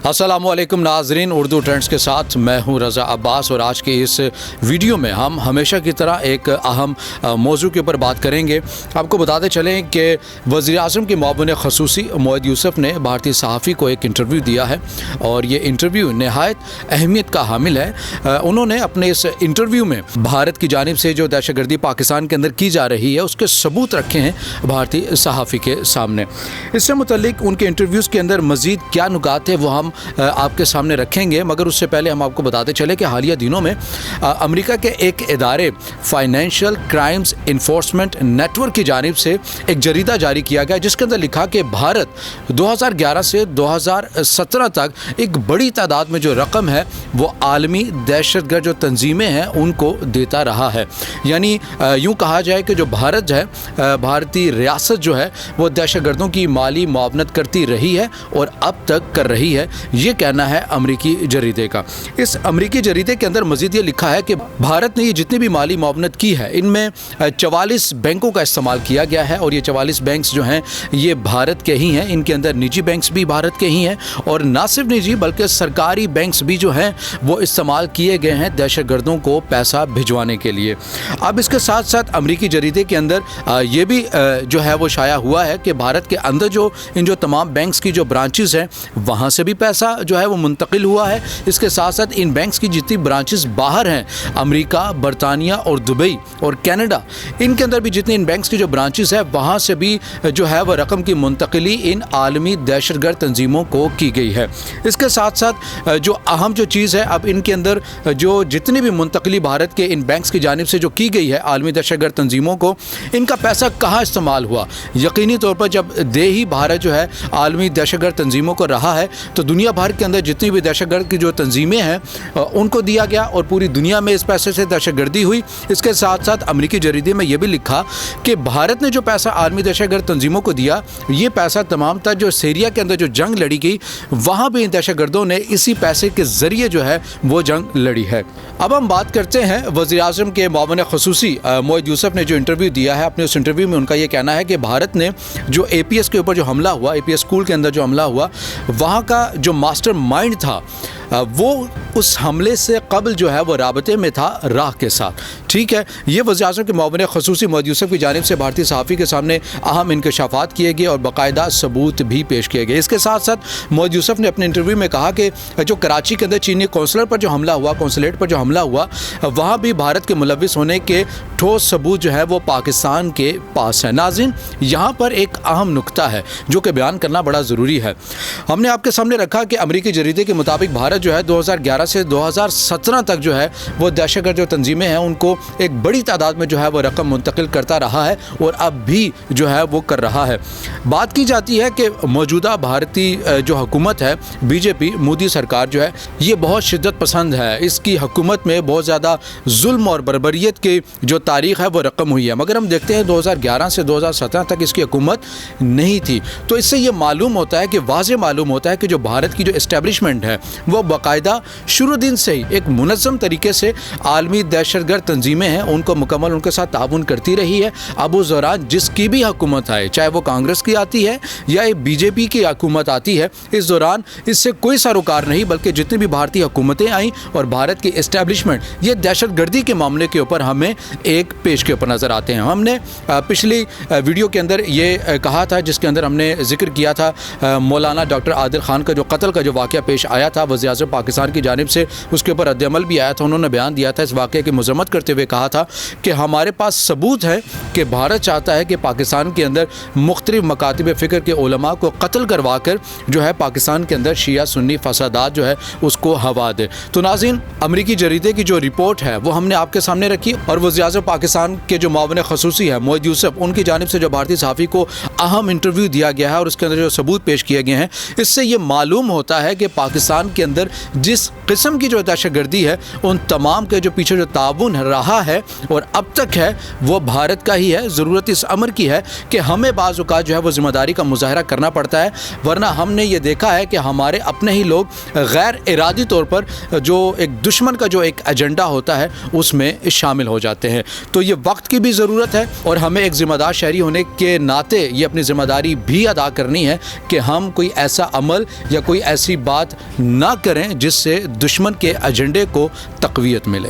अस्सलामुअलैकुम नाजरीन, उर्दू ट्रेंड्स के साथ मैं हूं रज़ा अब्बास और आज के इस वीडियो में हम हमेशा की तरह एक अहम मौजू के ऊपर बात करेंगे। आपको बताते चलें कि वज़ीर-ए-आज़म के मुआविन ख़ुसूसी मोअद यूसुफ़ ने भारतीय सहाफ़ी को एक इंटरव्यू दिया है और ये इंटरव्यू नहायत अहमियत का हामिल है। उन्होंने अपने इस इंटरव्यू में भारत की जानिब से जो दहशतगर्दी पाकिस्तान के अंदर की जा रही है उसके सबूत रखे हैं भारतीय सहाफ़ी के सामने। इससे मुतल्लिक उनके इंटरव्यूज़ के अंदर मज़ीद क्या नुकात है वो हम आपके सामने रखेंगे, मगर उससे पहले हम आपको बताते चले कि हालिया दिनों में अमेरिका के एक इदारे फाइनेंशियल क्राइम्स इन्फोर्समेंट नेटवर्क की जानिब से एक जरीदा जारी किया गया जिसके अंदर लिखा कि भारत 2011 से 2017 तक एक बड़ी तादाद में जो रकम है वो आलमी दहशतगर्द जो तंजीमें हैं उनको देता रहा है। यानी यूँ कहा जाए कि जो भारत है, भारतीय रियासत जो है वो दहशतगर्दों की माली मुआवनत करती रही है और अब तक कर रही है, ये कहना है अमरीकी जरीदे का। इस अमरीकी जरीदे के अंदर मज़ीद ये लिखा है कि भारत ने ये जितनी भी माली मुआवनत की है इनमें 44 बैंकों का इस्तेमाल किया गया है और ये 44 बैंक्स जो हैं ये भारत के ही हैं। इनके अंदर निजी बैंक्स भी भारत के ही हैं और ना सिर्फ निजी बल्कि सरकारी बैंक्स भी जो हैं वो इस्तेमाल किए गए हैं दहशतगर्दों को पैसा भिजवाने के लिए। अब इसके साथ साथ अमरीकी जरीदे के अंदर ये भी जो है वो शाया हुआ है कि भारत के अंदर जो इन जो तमाम बैंक्स की जो ब्रांचेस हैं वहाँ से भी पैसा जो है वो मुंतकिल हुआ है। इसके साथ साथ इन बैंक्स की जितनी ब्रांचेस बाहर हैं, अमेरिका, बरतानिया और दुबई और कनाडा, इनके अंदर भी जितनी इन बैंक्स की जो ब्रांचेस है वहाँ से भी जो है वो रकम की मुंतकिली इन आलमी दहशतगर्द तंजीमों को की गई है। इसके साथ साथ जो अहम जो चीज़ है, अब इनके अंदर जो जितनी भी मुंतकिली भारत के इन बैंक्स की जानिब से जो की गई है आलमी दहशतगर्द तंजीमों को, इनका पैसा कहाँ इस्तेमाल हुआ। यकीनी तौर पर जब दे ही भारत जो है आलमी दहशतगर्द तंजीमों को रहा है तो दुनिया भर के अंदर जितनी भी दहशतगर्द की जो तंजीमें हैं उनको दिया गया और पूरी दुनिया में इस पैसे से दहशतगर्दी हुई। इसके साथ साथ अमरीकी जरीदे में ये भी लिखा कि भारत ने जो पैसा आलमी दहशतगर्द तंजीमों को दिया, ये पैसा तमाम तक जो सीरिया के अंदर जो जंग लड़ी गई वहाँ भी इन दहशतगर्दों ने इसी पैसे के ज़रिए जो है वो जंग लड़ी है। अब हम बात करते हैं वज़ीर-ए-आज़म के मुआविन ख़ुसूसी मोअद यूसुफ़ ने जो इंटरव्यू दिया है। अपने उस इंटरव्यू में उनका ये कहना है कि भारत ने जो APS के ऊपर जो हमला हुआ, APS स्कूल के अंदर जो हमला हुआ, वहाँ का जो मास्टर माइंड था वो उस हमले से कबल जो है वो राबते में था राह के साथ। ठीक है, ये वज़ीर-ए-आज़म के मुआविन ख़ुसूसी मोअद यूसुफ़ की जानिब से भारतीय सहाफ़ी के सामने अहम इंकशाफात किए गए और बाकायदा सबूत भी पेश किए गए। इसके साथ साथ मोअद यूसुफ़ ने अपने इंटरव्यू में कहा कि जो कराची के अंदर चीनी कौंसलर पर जो हमला हुआ, कौंसलेट पर जो हमला हुआ, वहाँ भी भारत के मुलव्विस होने के ठोस सबूत जो है वो पाकिस्तान के पास है। नाज़रीन, यहाँ पर एक अहम नुक्ता है जो कि बयान करना बड़ा ज़रूरी है। हमने आपके सामने रखा कि अमरीकी जरीदे के मुताबिक भारत जो है 2011 से 2017 तक जो है वो दहशतगर्द जो तंजीमें हैं उनको एक बड़ी तादाद में जो है वो रकम मुंतकिल करता रहा है और अब भी जो है वो कर रहा है। बात की जाती है कि मौजूदा भारतीय जो हुकूमत है, BJP मोदी सरकार जो है ये बहुत शिद्दत पसंद है। इसकी हुकूमत में बहुत ज़्यादा जुल्म और बर्बरियत की जो तारीख़ है वो रकम हुई है, मगर हम देखते हैं 2011 से 2017 तक इसकी हुकूमत नहीं थी। तो इससे ये मालूम होता है कि वाज़ेह मालूम होता है कि जो भारत की जो इस्टेब्लिशमेंट है वो बाकायदा शुरू दिन से ही एक मुनज़्ज़म तरीके से आलमी दहशतगर्द तंजीमें हैं उनको मुकम्मल उनके साथ ताउन करती रही है। अब उस दौरान जिसकी भी हुकूमत आए, चाहे वो कांग्रेस की आती है या BJP की हुकूमत आती है, इस दौरान इससे कोई सरोकार नहीं, बल्कि जितनी भी भारतीय हुकूमतें आईं और भारत की इस्टेब्लिशमेंट ये दहशतगर्दी के मामले के ऊपर हमें एक पेश के ऊपर नज़र आते हैं। हमने पिछली वीडियो के अंदर ये कहा था, जिसके अंदर हमने जिक्र किया था मौलाना डॉक्टर आदिल खान का जो कत्ल का जो वाक़या पेश आया था वज़ीर-ए-आज़म पाकिस्तान की जानिब से, उसके ऊपर रद्द-ए-अमल भी आया था। उन्होंने बयान दिया था इस वाक़े की मज़म्मत करते हुए, कहा था कि हमारे पास सबूत है कि भारत चाहता है कि पाकिस्तान के अंदर मुख्तलिफ मकातिब फ़िक्र के उलमा को कत्ल करवा कर जो है पाकिस्तान के अंदर शिया सुन्नी फसादात जो है उसको हवा दे। तो नाज़रीन, अमरीकी जरीदे की जो रिपोर्ट है वो हमने आपके सामने रखी और वज़ीर-ए-आज़म पाकिस्तान के जो मुआविन ख़ुसूसी है मोअद यूसुफ़, उनकी जानिब से जो भारतीय सहाफ़ी को अहम इंटरव्यू दिया गया है और उसके अंदर जो सबूत पेश किए गए हैं, इससे ये मालूम होता है कि पाकिस्तान के अंदर जिस किस्म की जो दहशतगर्दी है उन तमाम के जो पीछे जो ताउन रहा رہا ہے اور اب تک ہے وہ بھارت کا ہی ہے۔ ضرورت اس امر کی ہے کہ ہمیں بعض اوقات جو ہے وہ ذمہ داری کا مظاہرہ کرنا پڑتا ہے، ورنہ ہم نے یہ دیکھا ہے کہ ہمارے اپنے ہی لوگ غیر ارادی طور پر جو ایک دشمن کا جو ایک ایجنڈا ہوتا ہے اس میں شامل ہو جاتے ہیں۔ تو یہ وقت کی بھی ضرورت ہے اور ہمیں ایک ذمہ دار شہری ہونے کے ناطے یہ اپنی ذمہ داری بھی ادا کرنی ہے کہ ہم کوئی ایسا عمل یا کوئی ایسی بات نہ کریں جس سے دشمن کے ایجنڈے کو تقویت ملے۔